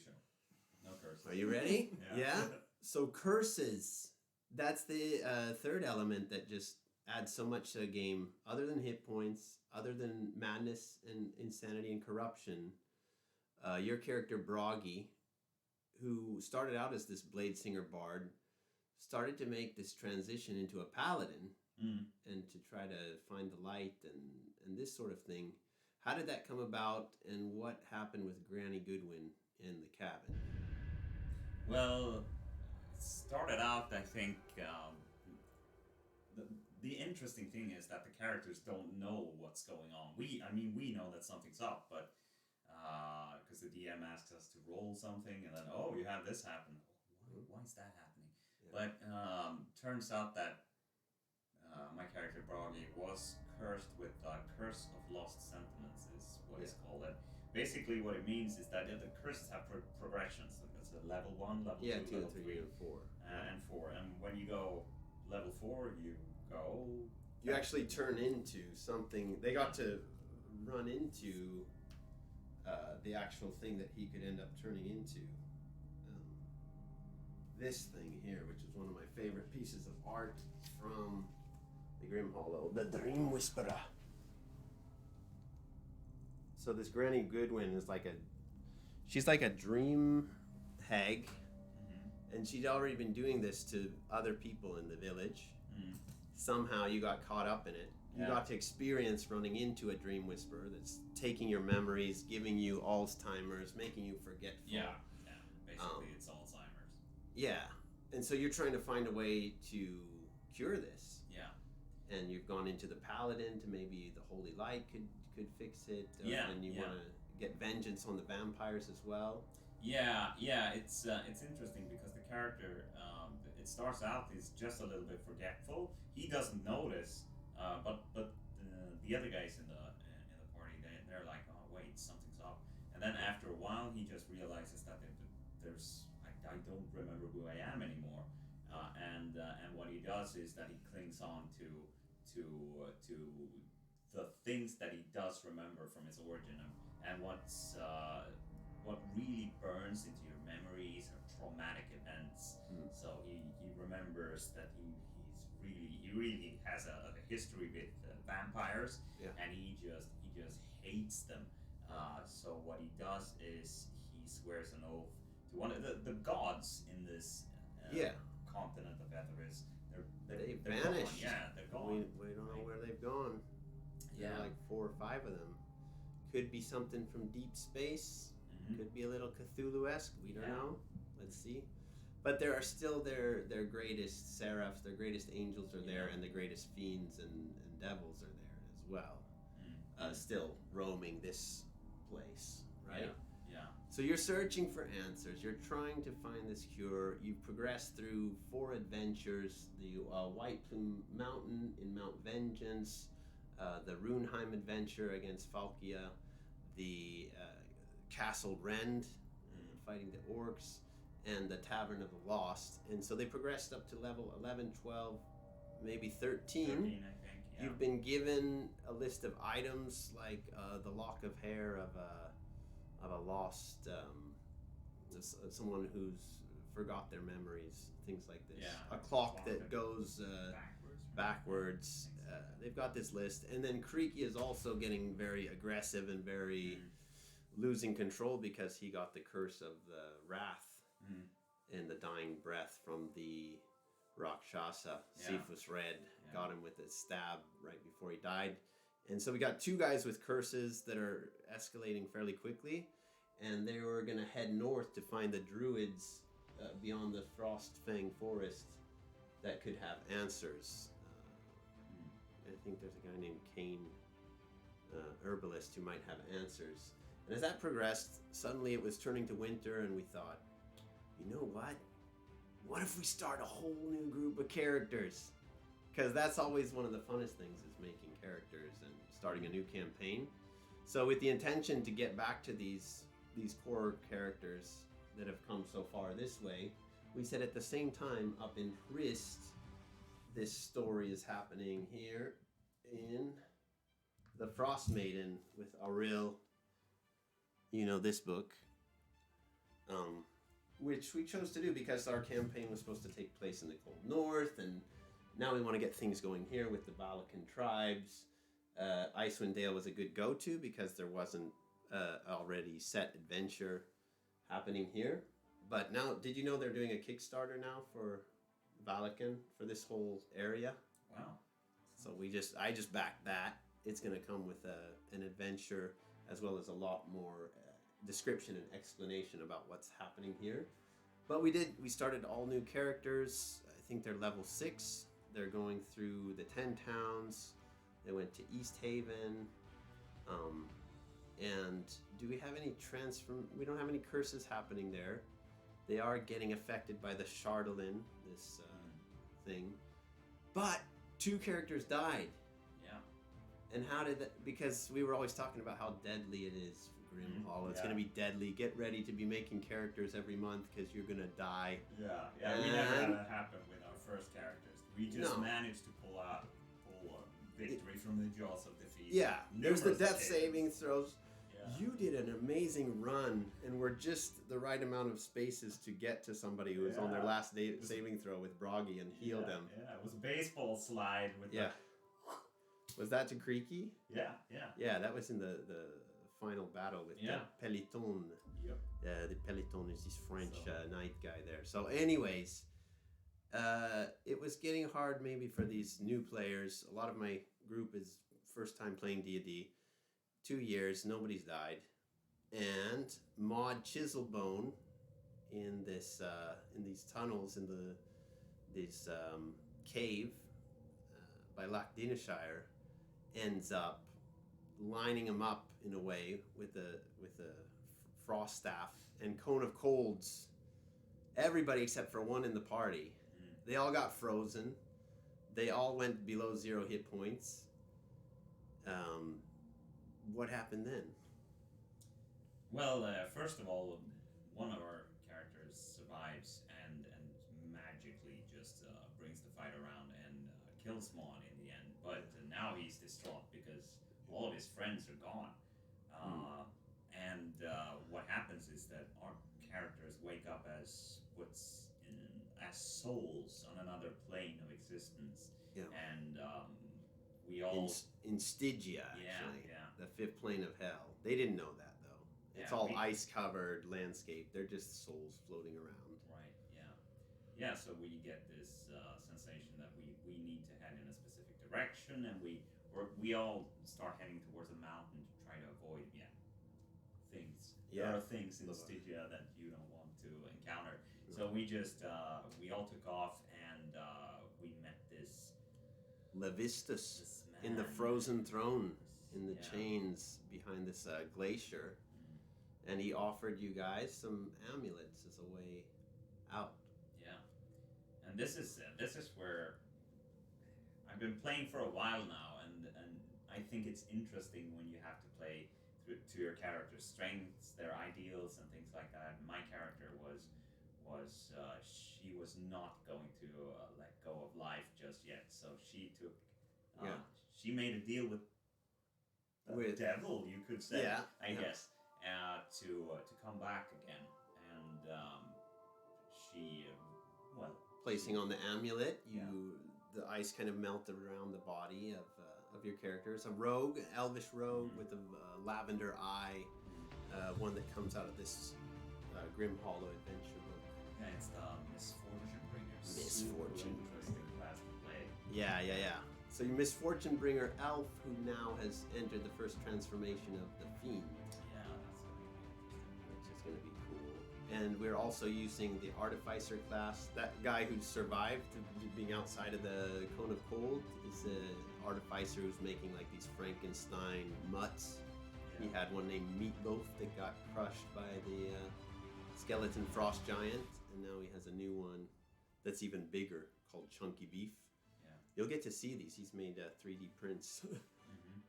show. No curses. Are you ready? Yeah. So curses. That's the third element that just adds so much to a game. Other than hit points, other than madness and insanity and corruption, your character Broggy, who started out as this blade singer bard, started to make this transition into a paladin and to try to find the light and this sort of thing. How did that come about, and what happened with Granny Goodwin in the cabin? Well, it started out, I think, the interesting thing is that the characters don't know what's going on. We know that something's up, but because the DM asks us to roll something, and then, oh, you have this happen. Why is that happening? Yeah. But turns out that my character Broggy was cursed with Curse of Lost Sentiments, is what it's called. And basically what it means is that the curses have progressions. So it's a level 1, level 2, level 3, and 4. And 4. And when you go level 4, you go... You actually turn into something. They got to run into the actual thing that he could end up turning into. This thing here, which is one of my favorite pieces of art from the Grim Hollow, the Dream Whisperer. So this Granny Goodwin is she's like a dream hag, and she'd already been doing this to other people in the village. Somehow you got caught up in it. You got to experience running into a dream whisperer that's taking your memories, giving you Alzheimer's, making you forgetful. Yeah. Basically, it's Alzheimer's. Yeah, and so you're trying to find a way to cure this. Yeah. And you've gone into the paladin to maybe the holy light could fix it. And you want to get vengeance on the vampires as well. Yeah. It's interesting because the character, it starts out he's just a little bit forgetful. He doesn't notice, but the other guys in the party, they're like, oh wait, something's up. And then after a while, he just realizes that there's I don't remember who I am anymore. And what he does is that he clings on to the things that he does remember from his origin, and what really burns into your memories are traumatic events. So he remembers that he really has a history with vampires, and he just hates them. So what he does is he swears an oath to one of the gods in this continent of Etheris. They've Gone. vanished. Yeah, they're gone. We don't know where they've gone. Yeah. There are like 4 or 5 of them. Could be something from deep space. Could be a little Cthulhu-esque. We don't know. Let's see. But there are still their greatest seraphs, their greatest angels are there, and the greatest fiends and devils are there as well. Still roaming this place, right? Yeah. So you're searching for answers. You're trying to find this cure. You've progressed through 4 adventures: the White Plume Mountain in Mount Vengeance, the Runeheim adventure against Falkia, the Castle Rend, fighting the orcs, and the Tavern of the Lost. And so they progressed up to level 11, 12, maybe 13. 13, I think. Yeah. You've been given a list of items like the lock of hair of a lost someone who's forgot their memories, things like this. Yeah, a clock that goes backwards. They've got this list, and then Creaky is also getting very aggressive and very losing control because he got the curse of the wrath and the dying breath from the Rakshasa. Cephas Red got him with a stab right before he died. And so we got 2 guys with curses that are escalating fairly quickly, and they were going to head north to find the druids beyond the Frostfang Forest that could have answers. I think there's a guy named Kane, herbalist, who might have answers. And as that progressed, suddenly it was turning to winter, and we thought, you know what? What if we start a whole new group of characters? Because that's always one of the funnest things, is making characters and starting a new campaign. So with the intention to get back to these core characters that have come so far this way, we said at the same time up in Hrist, this story is happening here in the Frost Maiden with Auril. You know this book. which we chose to do because our campaign was supposed to take place in the cold north, and now we want to get things going here with the Valakan tribes. Icewind Dale was a good go-to because there wasn't already set adventure happening here. But now, did you know they're doing a Kickstarter now for Valakan for this whole area? Wow. So I just backed that. It's going to come with an adventure as well as a lot more description and explanation about what's happening here. But we started all new characters. I think they're level 6. They're going through the 10 towns. They went to East Haven. And do we have any we don't have any curses happening there. They are getting affected by the Chardolin, this thing. But 2 characters died. Yeah. And how did that? Because we were always talking about how deadly it is for Grim Hollow. It's going to be deadly. Get ready to be making characters every month because you're going to die. Yeah. We never had that happen with our first characters. We just managed to pull a victory from the jaws of defeat. Yeah. There's the death occasions. saving throws. Yeah. You did an amazing run, and we're just the right amount of spaces to get to somebody who was on their last saving throw with Broggy and heal them. Yeah, it was a baseball slide with Was that to Creaky? Yeah. Yeah, that was in the final battle with the Peloton. Yep. The Peloton is this French knight guy there. So anyways, it was getting hard maybe for these new players. A lot of my group is first time playing D&D. 2 years, nobody's died. And Maud Chiselbone in this in these tunnels in this cave by Loch Dineshire ends up lining them up in a way with a frost staff and Cone of Colds. Everybody except for one in the party. They all got frozen. They all went below 0 hit points. What happened then? Well, first of all, one of our characters survives and magically just brings the fight around and kills Maud in the end. But now he's distraught because all of his friends are gone. And what happens is that our characters wake up as as souls on another plane of existence. Yeah. And we all in Stygia, actually. Yeah. The 5th plane of hell. They didn't know that though. It's all ice-covered landscape. They're just souls floating around. Right. Yeah. So we get this sensation that we need to head in a specific direction, and we all start heading towards a mountain to try to avoid things. Yeah. There are things in Stygia that you don't want to encounter. So we just we all took off, and we met this Levistus man. in the frozen throne, in the chains behind this glacier, and he offered you guys some amulets as a way out. Yeah, and this is where I've been playing for a while now, and I think it's interesting when you have to play to your character's strengths, their ideals, and things like that. My character was she was not going to let go of life just yet, so she took she made a deal with the devil, you could say, I guess, to come back again, and she placing on the amulet, the ice kind of melted around the body of your character. It's a rogue, elvish rogue with a lavender eye, one that comes out of this Grim Hollow adventure book. Yeah, it's the Misfortune Bringers. Misfortune Interesting class to play. Yeah. So your Misfortune Bringer elf, who now has entered the first transformation of the Fiend. Yeah, that's Which is going to be interesting. going to be cool. And we're also using the Artificer class. That guy who survived being outside of the Cone of Cold is the Artificer who's making like these Frankenstein mutts. Yeah. He had one named Meatloaf that got crushed by the skeleton frost giant, and now he has a new one that's even bigger called Chunky Beef. Yeah. You'll get to see these. He's made 3D prints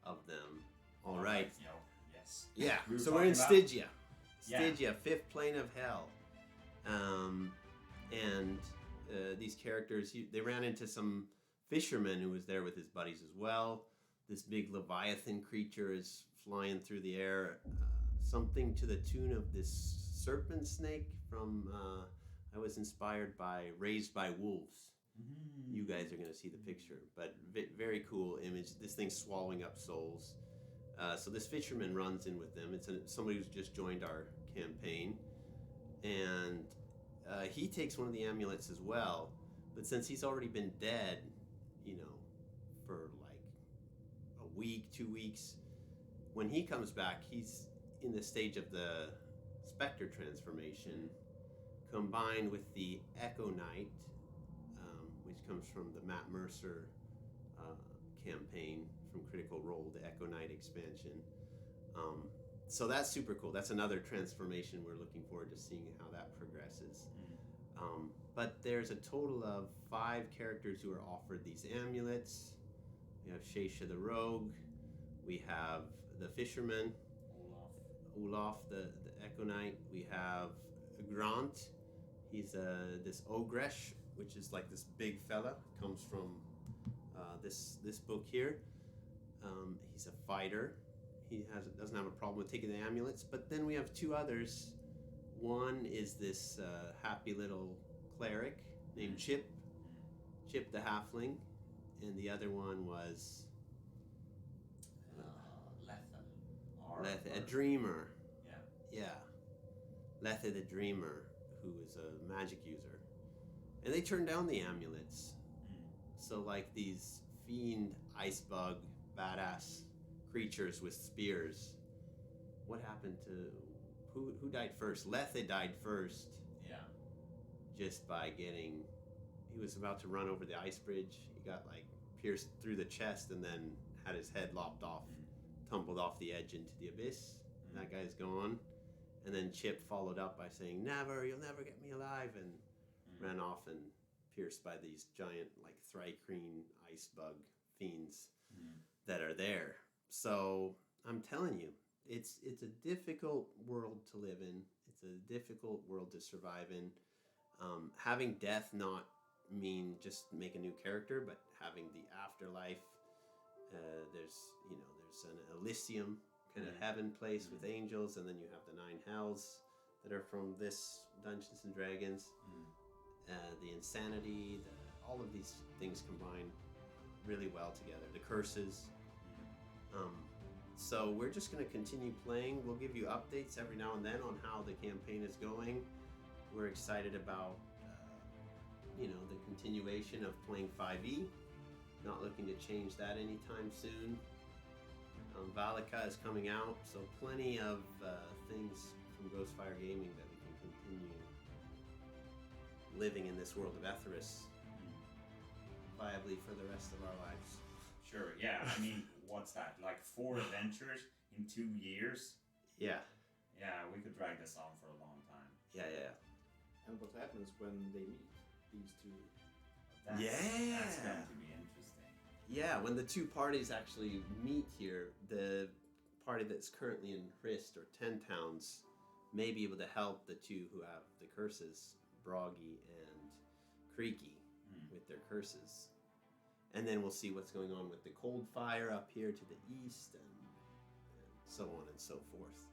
of them. All right. Yes. Yeah. We So we're in Stygia. Stygia, 5th plane of hell. And these characters, they ran into some fisherman who was there with his buddies as well. This big Leviathan creature is flying through the air. something to the tune of this serpent snake from. I was inspired by Raised by Wolves. Mm. You guys are going to see the picture, but very cool image. This thing's swallowing up souls. So this fisherman runs in with them. It's somebody who's just joined our campaign, and he takes one of the amulets as well. But since he's already been dead, for like a week, 2 weeks, when he comes back, he's in the stage of the Spectre transformation, combined with the Echo Knight, which comes from the Matt Mercer campaign from Critical Role, the Echo Knight expansion. So that's super cool. That's another transformation we're looking forward to seeing how that progresses. But there's a total of 5 characters who are offered these amulets. We have Shesha the Rogue. We have the Fisherman, Olaf the Echo Knight. We have Grant. He's this Ogresh, which is like this big fella. Comes from this book here. He's a fighter. He doesn't have a problem with taking the amulets. But then we have 2 others. One is this happy little cleric named Chip the Halfling, and the other one was Letha, a dreamer. Yeah, Letha the Dreamer, who is a magic user, and they turned down the amulets. So like these fiend ice bug badass creatures with spears. What happened to who died first? Letha died first. Yeah. Just by getting, he was about to run over the ice bridge. He got like pierced through the chest and then had his head lopped off, tumbled off the edge into the abyss. That guy's gone. And then Chip followed up by saying, "Never, you'll never get me alive," and ran off and pierced by these giant like thrycreen ice bug fiends that are there. So I'm telling you, it's a difficult world to live in. It's a difficult world to survive in. Having death not mean just make a new character, but having the afterlife. There's an Elysium kind of heaven place with angels, and then you have the 9 hells that are from this Dungeons and Dragons. The insanity, all of these things combine really well together. The curses. So we're just going to continue playing. We'll give you updates every now and then on how the campaign is going. We're excited about the continuation of playing 5e. Not looking to change that anytime soon. Valaka is coming out, so plenty of things from Ghostfire Gaming that we can continue living in this world of Etheris viably for the rest of our lives. Sure, yeah. I mean, what's that? Like 4 adventures in 2 years? Yeah. Yeah, we could drag this on for a long time. Yeah. And what happens when they meet, these 2? That's going to be interesting. Yeah, when the 2 parties actually meet here, the party that's currently in Hrist or 10 Towns may be able to help the 2 who have the curses, Broggy and Creaky, with their curses. And then we'll see what's going on with the Cold Fire up here to the east, and so on and so forth.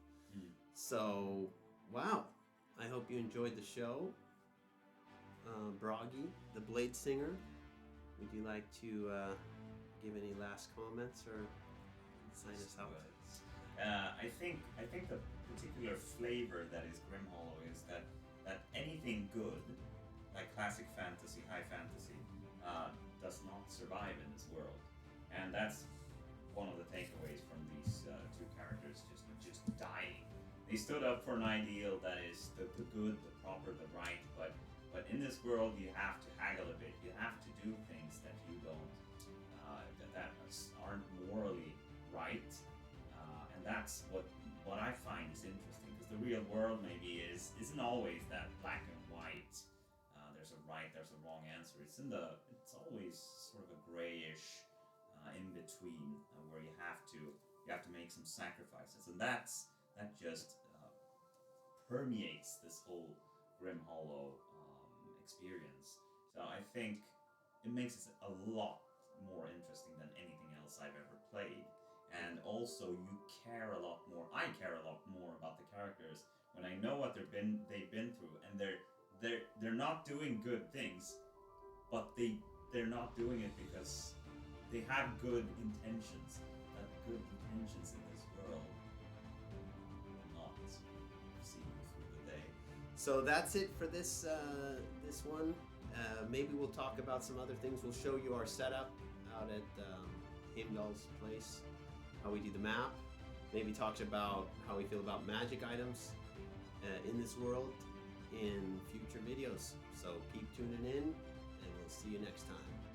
So, wow. I hope you enjoyed the show. Broggy, the Blade Singer, would you like to give any last comments or sign us out? I think the particular flavor that is Grimhollow is that anything good, like classic fantasy, high fantasy, does not survive in this world, and that's one of the takeaways from these 2 characters just dying. They stood up for an ideal that is the good, the proper, the right, but in this world you have to haggle a bit. You have to do things that you don't that aren't morally right, and that's what I find is interesting, because the real world maybe isn't always that black and white. There's a right, there's a wrong answer. It's always sort of a grayish in between, where you have to make some sacrifices, and that just permeates this whole Grimhollow experience. So I think it makes it a lot more interesting than anything else I've ever played. and also you care a lot more. I care a lot more about the characters when I know what they've been through, and they're not doing good things, but they're not doing it because they have good intentions. That good intentions in this world will not see you through the day. So that's it for this this one. Maybe we'll talk about some other things. We'll show you our setup out at Heimdall's place, how we do the map. Maybe talk about how we feel about magic items in this world in future videos. So keep tuning in, and we'll see you next time.